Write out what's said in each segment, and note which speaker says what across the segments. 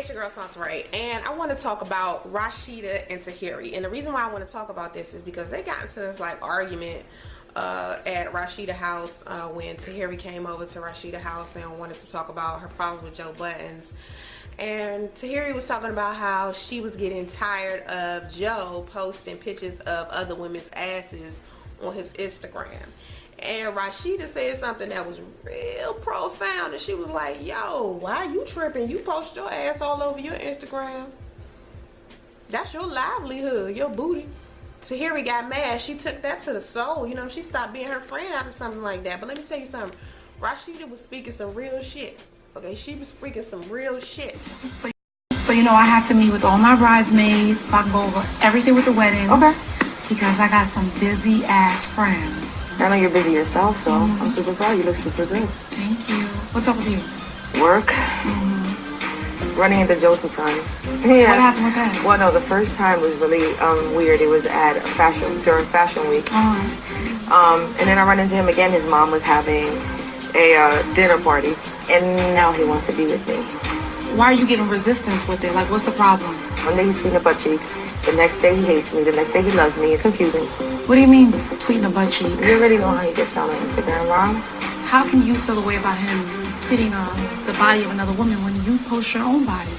Speaker 1: it's your girl Soncerae, and I want to talk about Rashida and Tahiri. And the reason why I want to talk about this is because they got into this like argument at Rashida house when Tahiri came over to Rashida house and wanted to talk about her problems with Joe Buttons. And Tahiri was talking about how she was getting tired of Joe posting pictures of other women's asses on his Instagram. And Rashida said something that was real profound, and she was like, yo, why you tripping? You post your ass all over your Instagram. That's your livelihood, your booty. Tahiri got mad. She took that to the soul. You know, she stopped being her friend after something like that. But let me tell you something. Rashida was speaking some real shit. Okay, she was speaking some real shit.
Speaker 2: So you know, I have to meet with all my bridesmaids, talk over everything with the wedding. Okay. Because I got some busy ass friends.
Speaker 3: I know you're busy yourself, so I'm super proud. You look super good.
Speaker 2: Thank you. What's up with you?
Speaker 3: Work. Running into Joe 2 times.
Speaker 2: Yeah. What happened with that?
Speaker 3: Well, no, the first time was really weird. It was at during Fashion Week. And then I run into him again. His mom was having a dinner party, and now he wants to be with me.
Speaker 2: Why are you giving resistance with it? Like, what's the problem?
Speaker 3: One day he's tweeting a butt cheek. The next day he hates me. The next day he loves me. It's confusing.
Speaker 2: What do you mean, tweeting a butt cheek?
Speaker 3: You already know how he gets down on Instagram, Ron.
Speaker 2: How can you feel a way about him tweeting the body of another woman when you post your own body?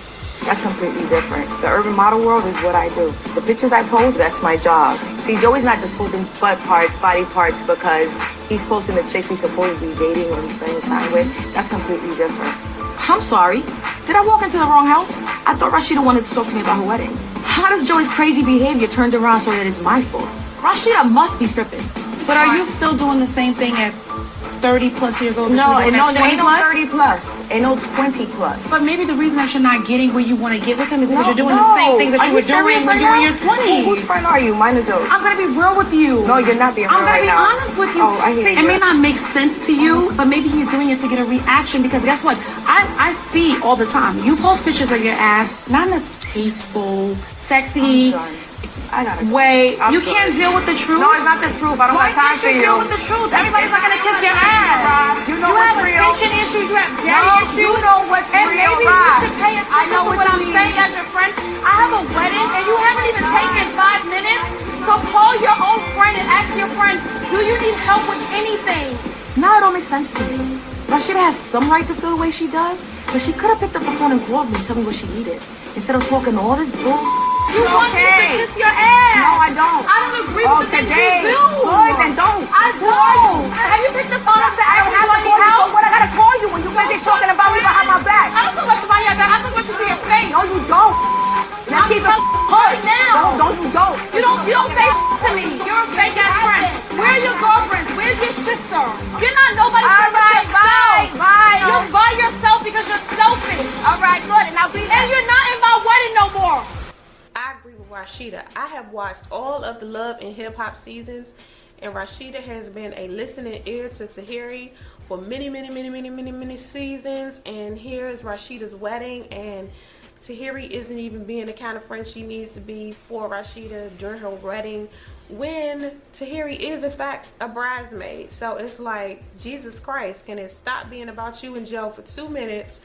Speaker 3: That's completely different. The urban model world is what I do. The pictures I post, that's my job. See, Joey's not just posting butt parts, body parts, because he's posting the chicks he's supposedly dating or he's spending time with. That's completely different.
Speaker 4: I'm sorry. Did I walk into the wrong house? I thought Rashida wanted to talk to me about her wedding. How does Joey's crazy behavior turned around so that it's my fault? Rashida must be tripping.
Speaker 2: But are you still doing the same thing at 30 plus years old?
Speaker 3: No,
Speaker 2: there ain't no
Speaker 3: 30 plus. Ain't no 20 plus.
Speaker 2: But maybe the reason that you're not getting where you want to get with him is because you're doing the same things that you were doing when you were in your 20s.
Speaker 3: Whose friend are you? Mine or Joe?
Speaker 2: I'm going to be real with you.
Speaker 3: No, you're not being real right now.
Speaker 2: I'm going to be honest with you.
Speaker 3: Oh, I hear you.
Speaker 2: It may not make sense to you, but maybe he's doing it to get a reaction, because guess what? I see all the time. You post pictures of your ass, not in a tasteful, sexy way. You can't deal with the truth.
Speaker 3: No, it's not the truth. I don't have time for you.
Speaker 2: Why can't you deal with the truth? Everybody's not gonna kiss your ass.
Speaker 3: You know
Speaker 2: have
Speaker 3: what's real.
Speaker 2: attention issues. You have daddy issues.
Speaker 3: You know what's
Speaker 2: and
Speaker 3: real.
Speaker 2: Maybe you should pay attention to what I'm saying as your friend. I have a wedding, and you haven't even taken 5 minutes to call your own friend and ask your friend, "Do you need help with anything?"
Speaker 4: Now it all makes sense to me. Rashida has some right to feel the way she does, but she could have picked up the phone and called me and told me what she needed, instead of talking all this bull.
Speaker 2: You want me to kiss your ass?
Speaker 3: No, I don't.
Speaker 2: I don't agree with the things you do.
Speaker 3: Boys, then don't.
Speaker 2: I don't. Have you picked the phone up to ask me what you help?
Speaker 3: What I gotta call you when you guys are talking about me behind my back?
Speaker 2: I don't so much about your back. I so much to see your face.
Speaker 3: No, you don't. Now keep it
Speaker 2: right now.
Speaker 3: Don't.
Speaker 2: You don't say to me. You're a fake ass friend. Where are your girlfriends? Where's your sister? You're not nobody's friend but yourself.
Speaker 3: Bye.
Speaker 2: You're by yourself because you're selfish.
Speaker 3: All right, good. And I'll be there.
Speaker 2: And you're not in my wedding no more.
Speaker 1: I agree with Rashida. I have watched all of the Love and Hip Hop seasons, and Rashida has been a listening ear to Tahiri for many seasons. And here's Rashida's wedding, and Tahiri isn't even being the kind of friend she needs to be for Rashida during her wedding, when Tahiri is in fact a bridesmaid. So it's like, Jesus Christ, can it stop being about you and Joe for 2 minutes?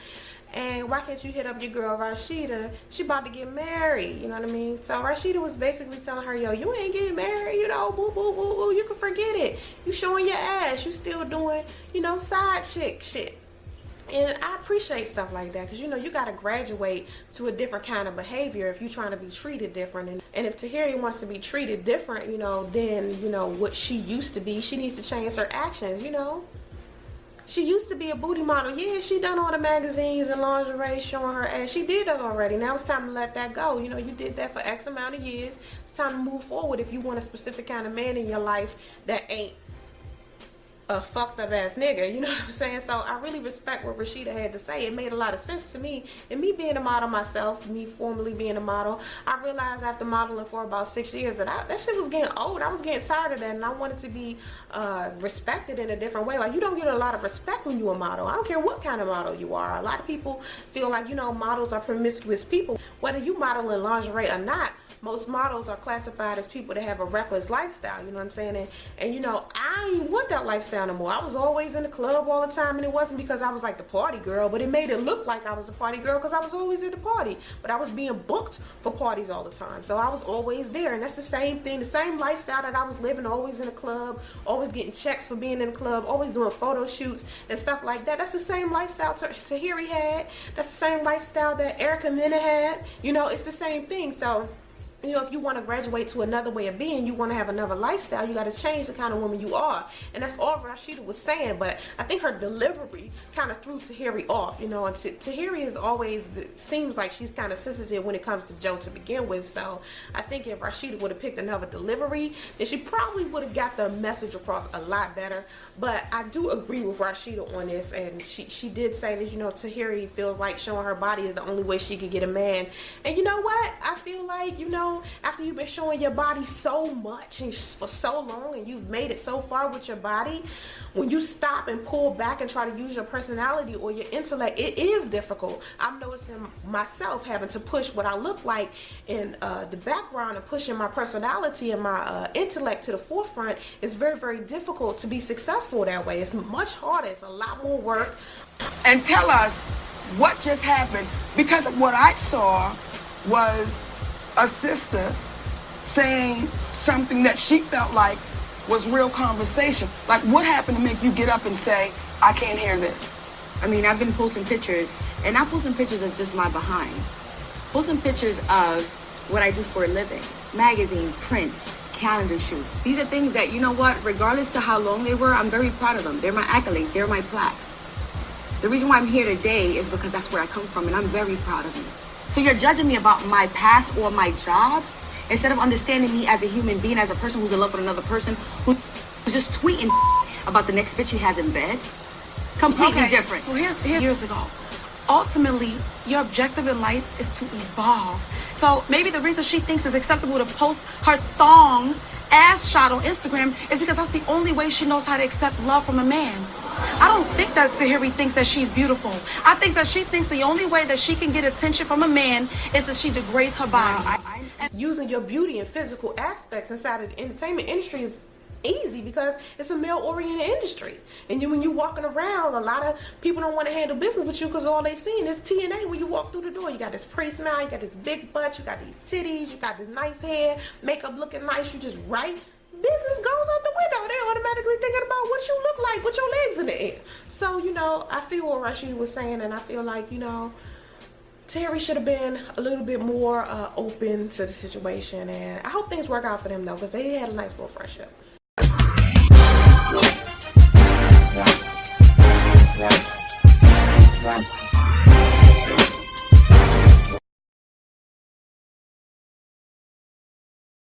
Speaker 1: And why can't you hit up your girl Rashida? She about to get married, you know what I mean? So Rashida was basically telling her, yo, you ain't getting married, you know, boo, boo, boo, boo. You can forget it. You showing your ass. You still doing, you know, side chick shit. And I appreciate stuff like that, because, you know, you got to graduate to a different kind of behavior if you're trying to be treated different. And if Tahiri wants to be treated different, you know, then, you know, what she used to be, she needs to change her actions, you know. She used to be a booty model. Yeah, she done all the magazines and lingerie showing her ass. She did that already. Now it's time to let that go. You know, you did that for X amount of years. It's time to move forward if you want a specific kind of man in your life that ain't a fucked up ass nigga, you know what I'm saying? So I really respect what Rashida had to say. It made a lot of sense to me. And me being a model myself, me formerly being a model, I realized after modeling for about 6 years that that shit was getting old. I was getting tired of that, and I wanted to be respected in a different way. Like, you don't get a lot of respect when you're a model. I don't care what kind of model you are. A lot of people feel like, you know, models are promiscuous people. Whether you model in lingerie or not, most models are classified as people that have a reckless lifestyle, you know what I'm saying? And you know, I ain't want that lifestyle. lifestyle no more. I was always in the club all the time, and it wasn't because I was like the party girl, but it made it look like I was the party girl because I was always in the party. But I was being booked for parties all the time, so I was always there. And that's the same thing, the same lifestyle that I was living, always in the club, always getting checks for being in the club, always doing photo shoots and stuff like that. That's the same lifestyle Tahiri had. That's the same lifestyle that Erica Mena had. You know, it's the same thing. So, you know, if you want to graduate to another way of being, you want to have another lifestyle, you got to change the kind of woman you are. And that's all Rashida was saying. But I think her delivery kind of threw Tahiri off, you know. And Tahiri is always, it seems like she's kind of sensitive when it comes to Joe to begin with. So I think if Rashida would have picked another delivery, then she probably would have got the message across a lot better. But I do agree with Rashida on this. And she did say that, you know, Tahiri feels like showing her body is the only way she could get a man. And you know what? I feel like, you know, after you've been showing your body so much and for so long, and you've made it so far with your body, when you stop and pull back and try to use your personality or your intellect, it is difficult. I'm noticing myself having to push what I look like in the background and pushing my personality and my intellect to the forefront. It's very, very difficult to be successful that way. It's much harder. It's a lot more work.
Speaker 5: And tell us what just happened, because what I saw was a sister saying something that she felt like was real conversation. Like, what happened to make you get up and say, I can't hear this?
Speaker 4: I mean, I've been posting pictures, and not posting pictures of just my behind. Posting pictures of what I do for a living. Magazine, prints, calendar shoot. These are things that, you know what, regardless to how long they were, I'm very proud of them. They're my accolades, they're my plaques. The reason why I'm here today is because that's where I come from, and I'm very proud of you. So you're judging me about my past or my job instead of understanding me as a human being, as a person who's in love with another person who's just tweeting about the next bitch he has in bed. Completely different.
Speaker 2: So here's years ago. Ultimately, your objective in life is to evolve. So maybe the reason she thinks it's acceptable to post her thong ass shot on Instagram is because that's the only way she knows how to accept love from a man. I don't think that Tahiri thinks that she's beautiful. I think that she thinks the only way that she can get attention from a man is that she degrades her body.
Speaker 1: Using your beauty and physical aspects inside of the entertainment industry is easy because it's a male-oriented industry. And when you're walking around, a lot of people don't want to handle business with you because all they seeing is TNA when you walk through the door. You got this pretty smile, you got this big butt, you got these titties, you got this nice hair, makeup looking nice, you just right. Business goes out the window. They automatically thinking about what you look like with your legs in the air. So, you know, I feel what Rashida was saying, and I feel like, you know, Terry should have been a little bit more open to the situation, and I hope things work out for them, though, because they had a nice little friendship.
Speaker 6: Yeah.